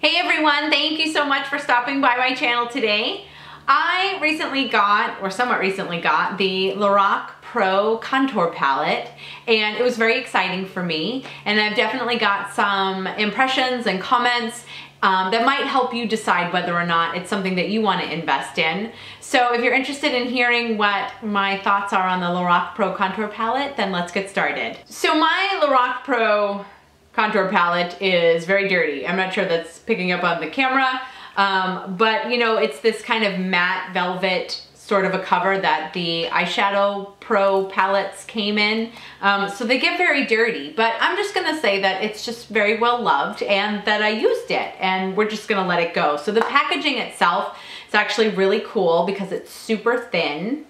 Hey everyone, thank you so much for stopping by my channel today. I recently got, or somewhat recently got, the Lorac Pro Contour Palette, and it was very exciting for me, and I've definitely got some impressions and comments that might help you decide whether or not it's something that you want to invest in. So if you're interested in hearing what my thoughts are on the Lorac Pro Contour Palette, then let's get started. So my Lorac Pro Contour Palette is very dirty. I'm not sure that's picking up on the camera, but you know, it's this kind of matte velvet sort of a cover that the eyeshadow pro palettes came in. So they get very dirty, but I'm just gonna say that it's just very well loved and that I used it, and we're just gonna let it go. So the packaging itself is actually really cool because it's super thin,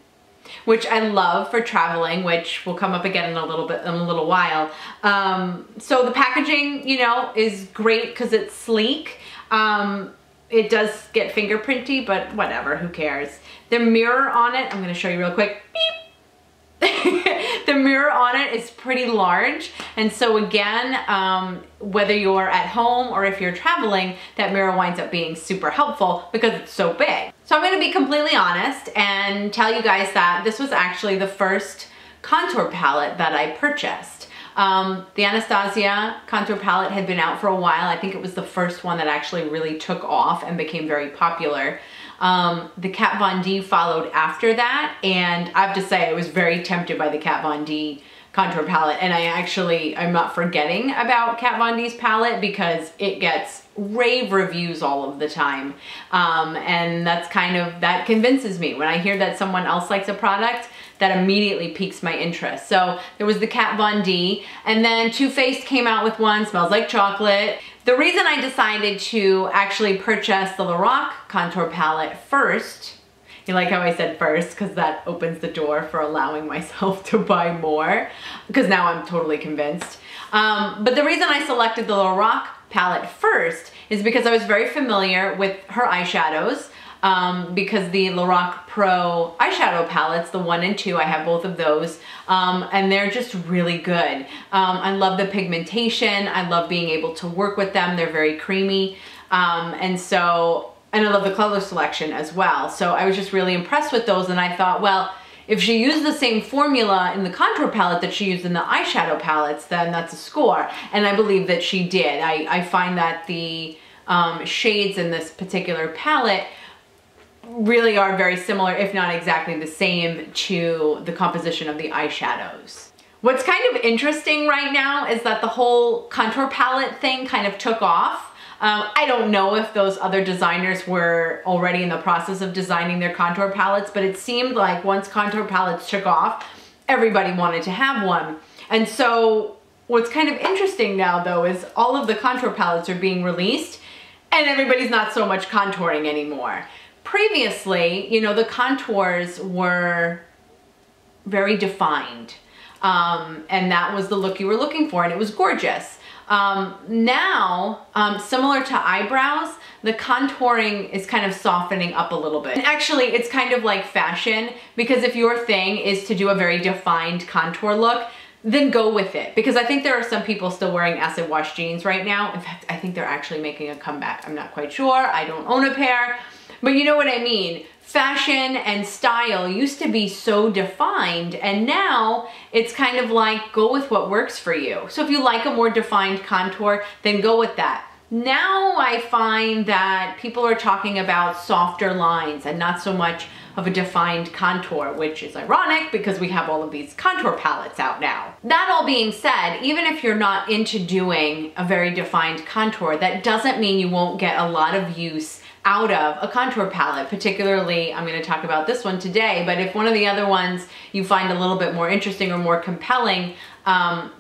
which I love for traveling, which will come up again in a little while. So the packaging, you know, is great because it's sleek. It does get fingerprinty, but whatever, who cares? The mirror on it, I'm gonna show you real quick. Beep. The mirror on it is pretty large, and so again, whether you're at home or if you're traveling, that mirror winds up being super helpful because it's so big. So I'm gonna be completely honest and tell you guys that this was actually the first contour palette that I purchased. The Anastasia contour palette had been out for a while. I think it was the first one that actually really took off and became very popular. The Kat Von D followed after that, and I have to say I was very tempted by the Kat Von D contour palette, and I'm not forgetting about Kat Von D's palette because it gets rave reviews all of the time, and that convinces me. When I hear that someone else likes a product, that immediately piques my interest. So there was the Kat Von D, and then Too Faced came out with one, Smells Like Chocolate. The reason I decided to actually purchase the Lorac contour palette first, you like how I said first, because that opens the door for allowing myself to buy more, because now I'm totally convinced. But the reason I selected the Lorac palette first is because I was very familiar with her eyeshadows, because the Lorac Pro eyeshadow palettes, the 1 and 2, I have both of those, and they're just really good. I love the pigmentation. I love being able to work with them. They're very creamy, and I love the color selection as well. So I was just really impressed with those, and I thought, well, if she used the same formula in the contour palette that she used in the eyeshadow palettes, then that's a score, and I believe that she did. I find that the shades in this particular palette really are very similar, if not exactly the same, to the composition of the eyeshadows. What's kind of interesting right now is that the whole contour palette thing kind of took off. I don't know if those other designers were already in the process of designing their contour palettes, but it seemed like once contour palettes took off, everybody wanted to have one. And so what's kind of interesting now though is all of the contour palettes are being released and everybody's not so much contouring anymore. Previously, you know, the contours were very defined, and that was the look you were looking for, and it was gorgeous. Now, similar to eyebrows, the contouring is kind of softening up a little bit. And actually, it's kind of like fashion, because if your thing is to do a very defined contour look, then go with it. Because I think there are some people still wearing acid wash jeans right now. In fact, I think they're actually making a comeback. I'm not quite sure. I don't own a pair. But you know what I mean. Fashion and style used to be so defined, and now it's kind of like go with what works for you. So if you like a more defined contour, then go with that. Now I find that people are talking about softer lines and not so much of a defined contour, which is ironic because we have all of these contour palettes out now. That all being said, even if you're not into doing a very defined contour, that doesn't mean you won't get a lot of use out of a contour palette. Particularly, I'm going to talk about this one today, but if one of the other ones you find a little bit more interesting or more compelling,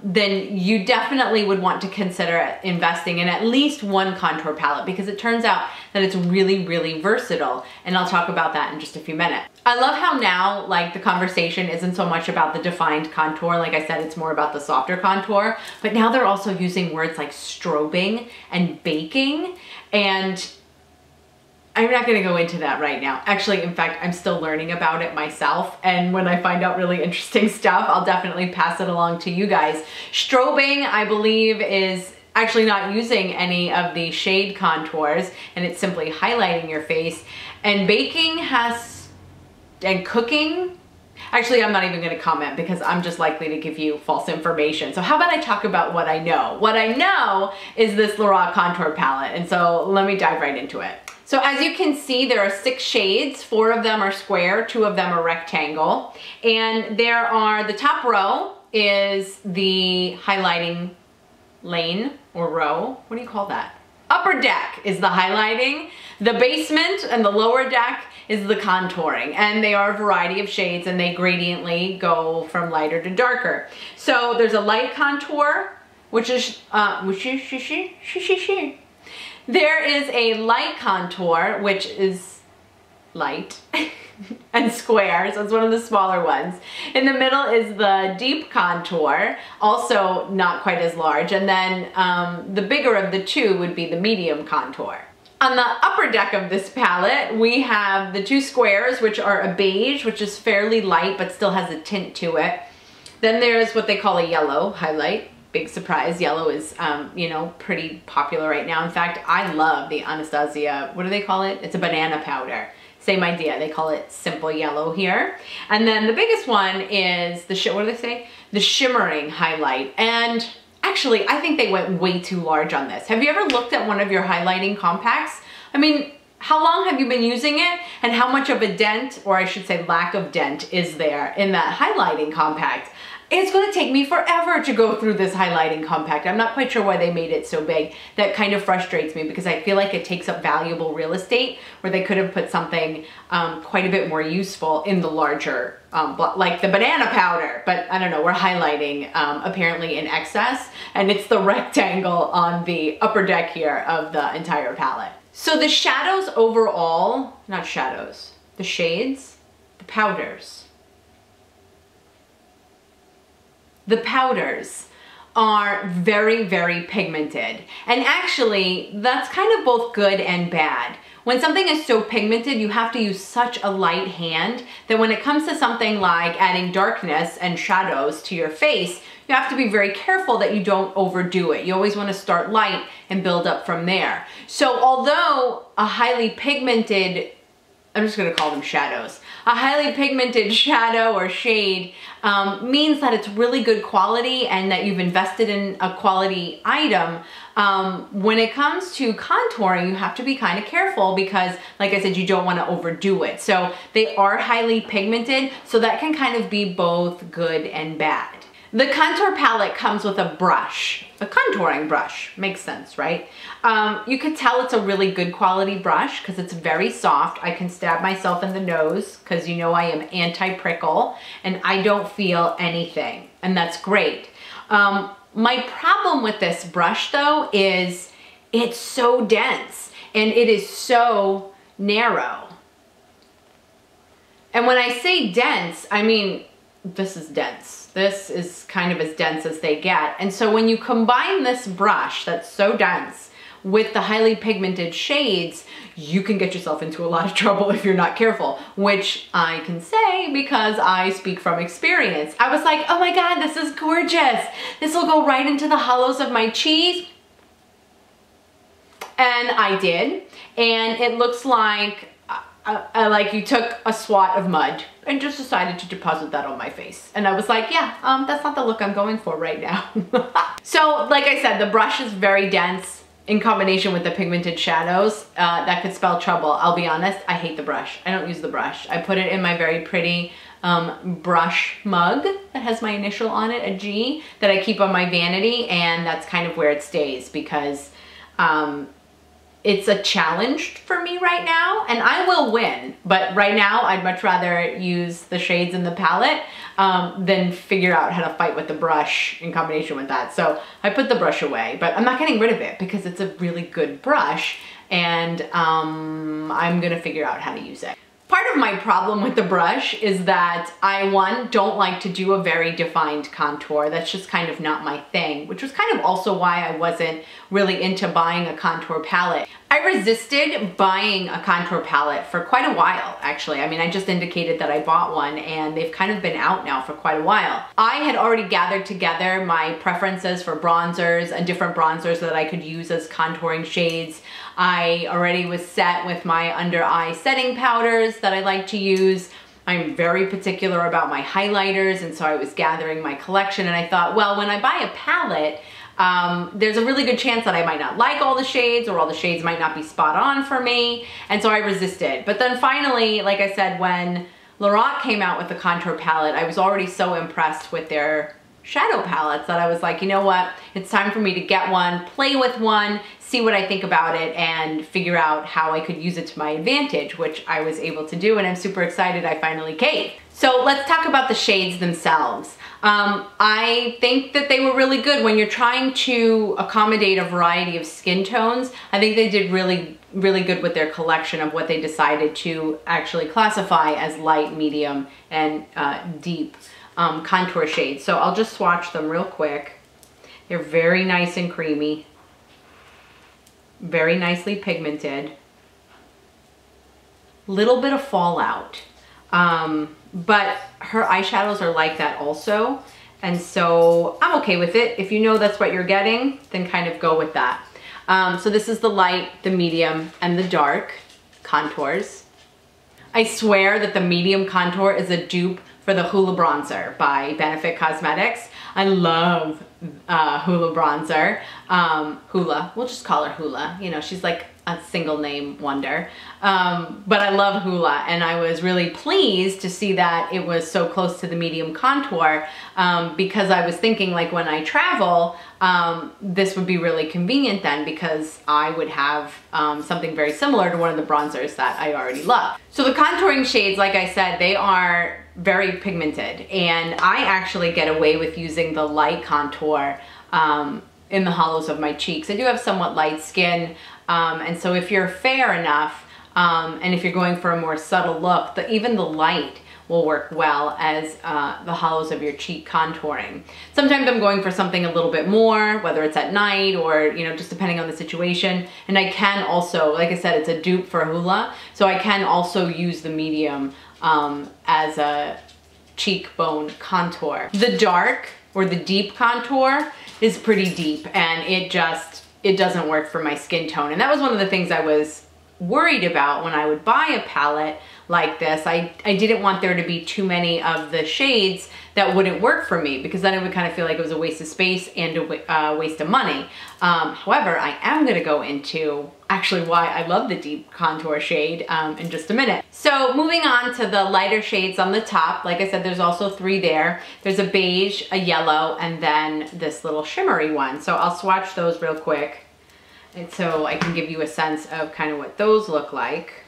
then you definitely would want to consider investing in at least one contour palette, because it turns out that it's really, really versatile, and I'll talk about that in just a few minutes. I love how now, like, the conversation isn't so much about the defined contour. Like I said, it's more about the softer contour, but now they're also using words like strobing and baking, and I'm not gonna go into that right now. Actually, in fact, I'm still learning about it myself, and when I find out really interesting stuff, I'll definitely pass it along to you guys. Strobing, I believe, is actually not using any of the shade contours, and it's simply highlighting your face. And baking and cooking, actually I'm not even gonna comment because I'm just likely to give you false information. So how about I talk about what I know? What I know is this Lorac contour palette, and so let me dive right into it. So as you can see, there are 6 shades. 4 of them are square, 2 of them are rectangle. And there are, the top row is the highlighting lane or row. What do you call that? Upper deck is the highlighting. The basement and the lower deck is the contouring. And they are a variety of shades and they gradiently go from lighter to darker. So there's a light contour, which is, there is a light contour, which is light and square, so it's one of the smaller ones. In the middle is the deep contour, also not quite as large, and then the bigger of the two would be the medium contour. On the upper deck of this palette, we have the 2 squares, which are a beige, which is fairly light but still has a tint to it. Then there's what they call a yellow highlight. Big surprise, yellow is, you know, pretty popular right now. In fact, I love the Anastasia, what do they call it? It's a banana powder. Same idea, they call it simple yellow here. And then the biggest one is the, what do they say? The shimmering highlight. And actually, I think they went way too large on this. Have you ever looked at one of your highlighting compacts? I mean, how long have you been using it? And how much of a dent, or I should say lack of dent, is there in that highlighting compact? It's gonna take me forever to go through this highlighting compact. I'm not quite sure why they made it so big. That kind of frustrates me because I feel like it takes up valuable real estate where they could have put something quite a bit more useful in the larger, like the banana powder. But I don't know, we're highlighting apparently in excess, and it's the rectangle on the upper deck here of the entire palette. So the shadows overall, not shadows, the shades, the powders. The powders are very, very pigmented. And actually, that's kind of both good and bad. When something is so pigmented, you have to use such a light hand that when it comes to something like adding darkness and shadows to your face, you have to be very careful that you don't overdo it. You always want to start light and build up from there. So although a highly pigmented, I'm just gonna call them shadows. A highly pigmented shadow or shade means that it's really good quality and that you've invested in a quality item. When it comes to contouring, you have to be kind of careful because, like I said, you don't want to overdo it. So they are highly pigmented, so that can kind of be both good and bad. The contour palette comes with a brush, a contouring brush. Makes sense, right? You could tell it's a really good quality brush because it's very soft. I can stab myself in the nose because you know I am anti-prickle and I don't feel anything, and that's great. My problem with this brush though is it's so dense and it is so narrow. And when I say dense, I mean, this is dense. This is kind of as dense as they get. And so when you combine this brush that's so dense with the highly pigmented shades, you can get yourself into a lot of trouble if you're not careful, which I can say because I speak from experience. I was like, oh my God, this is gorgeous. This will go right into the hollows of my cheese. And I did. And it looks like like you took a swat of mud and just decided to deposit that on my face. And I was like, yeah, that's not the look I'm going for right now. So like I said, the brush is very dense in combination with the pigmented shadows. That could spell trouble. I'll be honest, I hate the brush. I don't use the brush. I put it in my very pretty brush mug that has my initial on it, a G, that I keep on my vanity, and that's kind of where it stays because it's a challenge for me right now, and I will win, but right now I'd much rather use the shades in the palette than figure out how to fight with the brush in combination with that. So I put the brush away, but I'm not getting rid of it because it's a really good brush, and I'm gonna figure out how to use it. Part of my problem with the brush is that I, one, don't like to do a very defined contour. That's just kind of not my thing, which was kind of also why I wasn't really into buying a contour palette. I resisted buying a contour palette for quite a while, actually. I mean, I just indicated that I bought one and they've kind of been out now for quite a while. I had already gathered together my preferences for bronzers and different bronzers that I could use as contouring shades. I already was set with my under eye setting powders that I like to use. I'm very particular about my highlighters, and so I was gathering my collection, and I thought, well, when I buy a palette, there's a really good chance that I might not like all the shades, or all the shades might not be spot on for me, and so I resisted. But then finally, like I said, when Lorac came out with the contour palette, I was already so impressed with their shadow palettes that I was like, you know what, it's time for me to get one, play with one, see what I think about it, and figure out how I could use it to my advantage, which I was able to do, and I'm super excited I finally caved. So let's talk about the shades themselves. I think that they were really good when you're trying to accommodate a variety of skin tones. I think they did really good with their collection of what they decided to actually classify as light, medium, and deep contour shades. So I'll just swatch them real quick. They're very nice and creamy, very nicely pigmented, little bit of fallout, but her eyeshadows are like that also, and so I'm okay with it. If you know that's what you're getting, then kind of go with that. So this is the light, the medium, and the dark contours. I swear that the medium contour is a dupe for the Hoola bronzer by Benefit Cosmetics. I love Hoola bronzer. Hoola, we'll just call her Hoola. You know, she's like a single name wonder. But I love Hoola, and I was really pleased to see that it was so close to the medium contour, because I was thinking, like, when I travel, this would be really convenient then, because I would have something very similar to one of the bronzers that I already love. So the contouring shades, like I said, they are very pigmented, and I actually get away with using the light contour in the hollows of my cheeks. I do have somewhat light skin, and so if you're fair enough, and if you're going for a more subtle look, even the light will work well as the hollows of your cheek contouring. Sometimes I'm going for something a little bit more, whether it's at night or, you know, just depending on the situation. And I can also, like I said, it's a dupe for Hoola, so I can also use the medium as a cheekbone contour. The dark or the deep contour is pretty deep, and it doesn't work for my skin tone. And that was one of the things I was worried about when I would buy a palette like this. I didn't want there to be too many of the shades that wouldn't work for me, because then it would kind of feel like it was a waste of space and a waste of money. However, I am going to go into actually why I love the deep contour shade in just a minute. So moving on to the lighter shades on the top, like I said, there's also 3 there. There's a beige, a yellow, and then this little shimmery one. So I'll swatch those real quick, and so I can give you a sense of kind of what those look like.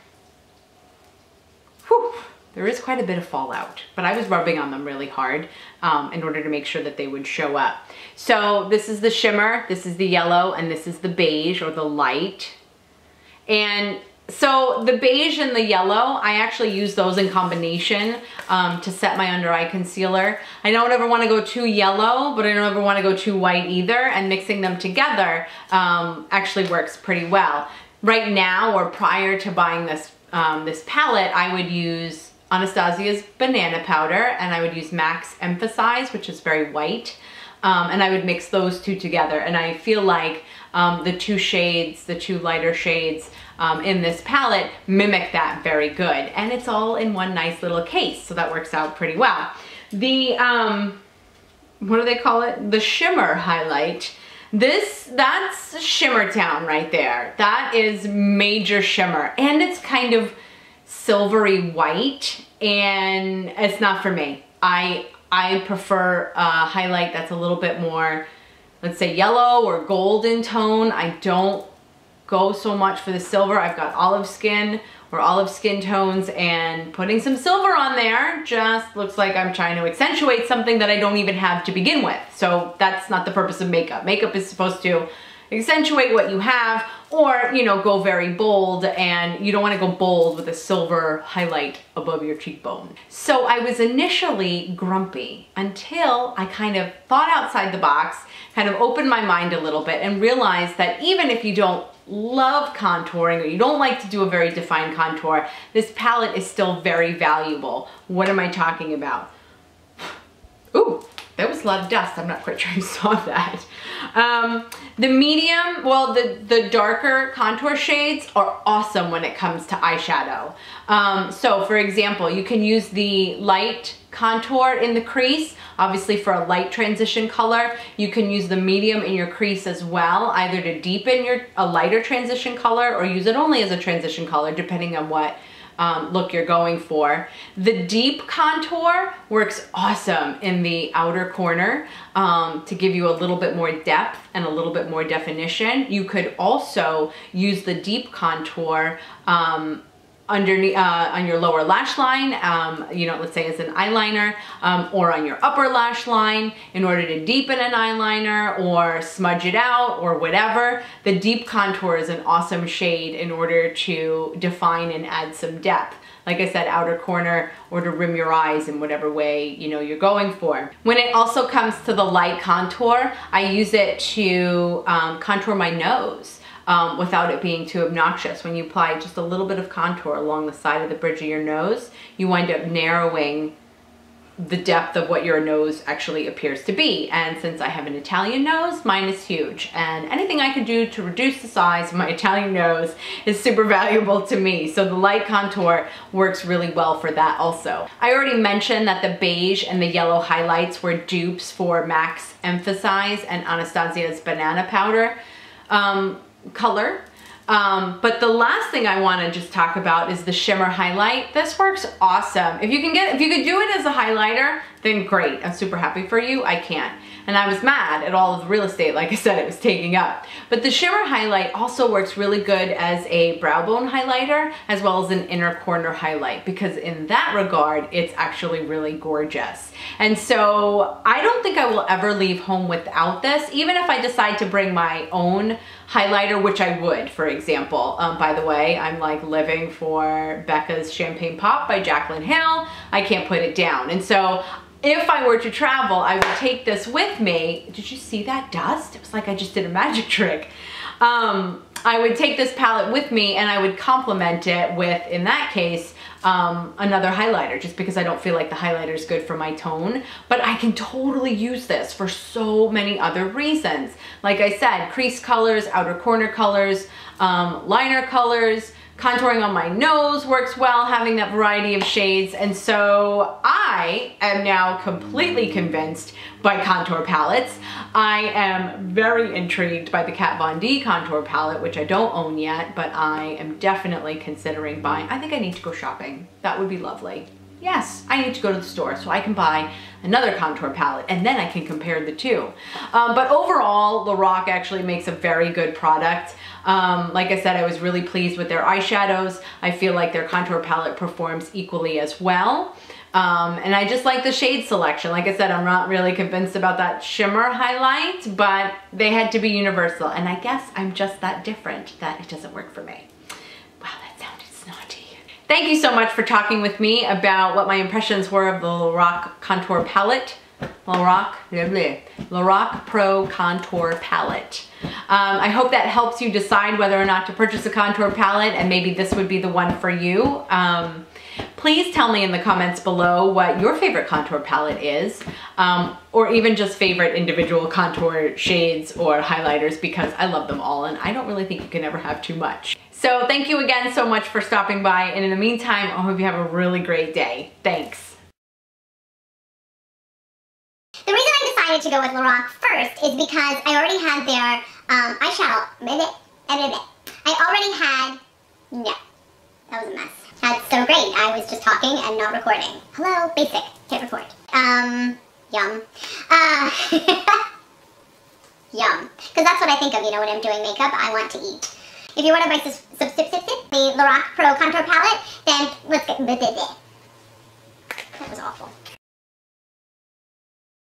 Whew, there is quite a bit of fallout, but I was rubbing on them really hard in order to make sure that they would show up. So this is the shimmer, this is the yellow, and this is the beige or the light. And so the beige and the yellow, I actually use those in combination to set my under eye concealer. I don't ever want to go too yellow, but I don't ever want to go too white either, and mixing them together actually works pretty well. Right now, or prior to buying this this palette, I would use Anastasia's banana powder, and I would use MAC's Emphasize, which is very white, and I would mix those two together, and I feel like the 2 shades, the 2 lighter shades in this palette mimic that very good, and it's all in one nice little case, so that works out pretty well. The what do they call it? The shimmer highlight. That's Shimmer Town right there. That is major shimmer, and it's kind of silvery white, and it's not for me. I prefer a highlight that's a little bit more, let's say, yellow or golden tone. I don't go so much for the silver. I've got olive skin or olive skin tones, and putting some silver on there just looks like I'm trying to accentuate something that I don't even have to begin with. So that's not the purpose of makeup. Makeup is supposed to accentuate what you have, or, you know, go very bold, and you don't want to go bold with a silver highlight above your cheekbone. So I was initially grumpy until I kind of thought outside the box, kind of opened my mind a little bit, and realized that even if you don't love contouring or you don't like to do a very defined contour, this palette is still very valuable. What am I talking about? Ooh, that was a lot of dust. I'm not quite sure you saw that. The medium, well, the darker contour shades are awesome when it comes to eyeshadow. So for example, you can use the light contour in the crease, obviously for a light transition color. You can use the medium in your crease as well, either to deepen a lighter transition color or use it only as a transition color, depending on what look you're going for. The deep contour works awesome in the outer corner to give you a little bit more depth and a little bit more definition. You could also use the deep contour underneath on your lower lash line, you know, let's say as an eyeliner, or on your upper lash line in order to deepen an eyeliner or smudge it out or whatever. The deep contour is an awesome shade in order to define and add some depth. Like I said, outer corner, or to rim your eyes in whatever way, you know, you're going for. When it also comes to the light contour, I use it to contour my nose. Without it being too obnoxious. When you apply just a little bit of contour along the side of the bridge of your nose, you wind up narrowing the depth of what your nose actually appears to be. And since I have an Italian nose, mine is huge. And anything I can do to reduce the size of my Italian nose is super valuable to me. So the light contour works really well for that also. I already mentioned that the beige and the yellow highlights were dupes for MAC's Emphasize and Anastasia's Banana Powder color. But the last thing I want to just talk about is the shimmer highlight. This works awesome. If you could do it as a highlighter, then great. I'm super happy for you. I can't. And I was mad at all of the real estate, like I said, it was taking up. But the shimmer highlight also works really good as a brow bone highlighter, as well as an inner corner highlight, because in that regard, it's actually really gorgeous. And so I don't think I will ever leave home without this, even if I decide to bring my own highlighter, which I would, for example. By the way, I'm like living for Becca's Champagne Pop by Jaclyn Hill. I can't put it down. And so if I were to travel, I would take this with me. Did you see that dust? It was like I just did a magic trick. I would take this palette with me and I would complement it with, in that case, another highlighter, just because I don't feel like the highlighter is good for my tone. But I can totally use this for so many other reasons. Like I said, crease colors, outer corner colors, liner colors, contouring on my nose works well, having that variety of shades. And so I am now completely convinced by contour palettes. I am very intrigued by the Kat Von D contour palette, which I don't own yet, but I am definitely considering buying. I think I need to go shopping. That would be lovely. Yes, I need to go to the store so I can buy another contour palette and then I can compare the two. But overall, Lorac actually makes a very good product. Like I said, I was really pleased with their eyeshadows. I feel like their contour palette performs equally as well. And I just like the shade selection. Like I said, I'm not really convinced about that shimmer highlight, but they had to be universal. And I guess I'm just that different that it doesn't work for me. Wow, that sounded snotty. Thank you so much for talking with me about what my impressions were of the Lorac contour palette. Lorac Pro Contour Palette. I hope that helps you decide whether or not to purchase a contour palette, and maybe this would be the one for you. Please tell me in the comments below what your favorite contour palette is, or even just favorite individual contour shades or highlighters, because I love them all and I don't really think you can ever have too much. So thank you again so much for stopping by, and in the meantime, I hope you have a really great day. Thanks. The reason I decided to go with Lorac first is because I already had their eyeshadow. I already had, no, that was a mess. That's so great. I was just talking and not recording. Hello, basic, can't record. Yum. Yum. Because that's what I think of, you know, when I'm doing makeup, I want to eat. If you want to buy the Lorac Pro Contour Palette, then let's get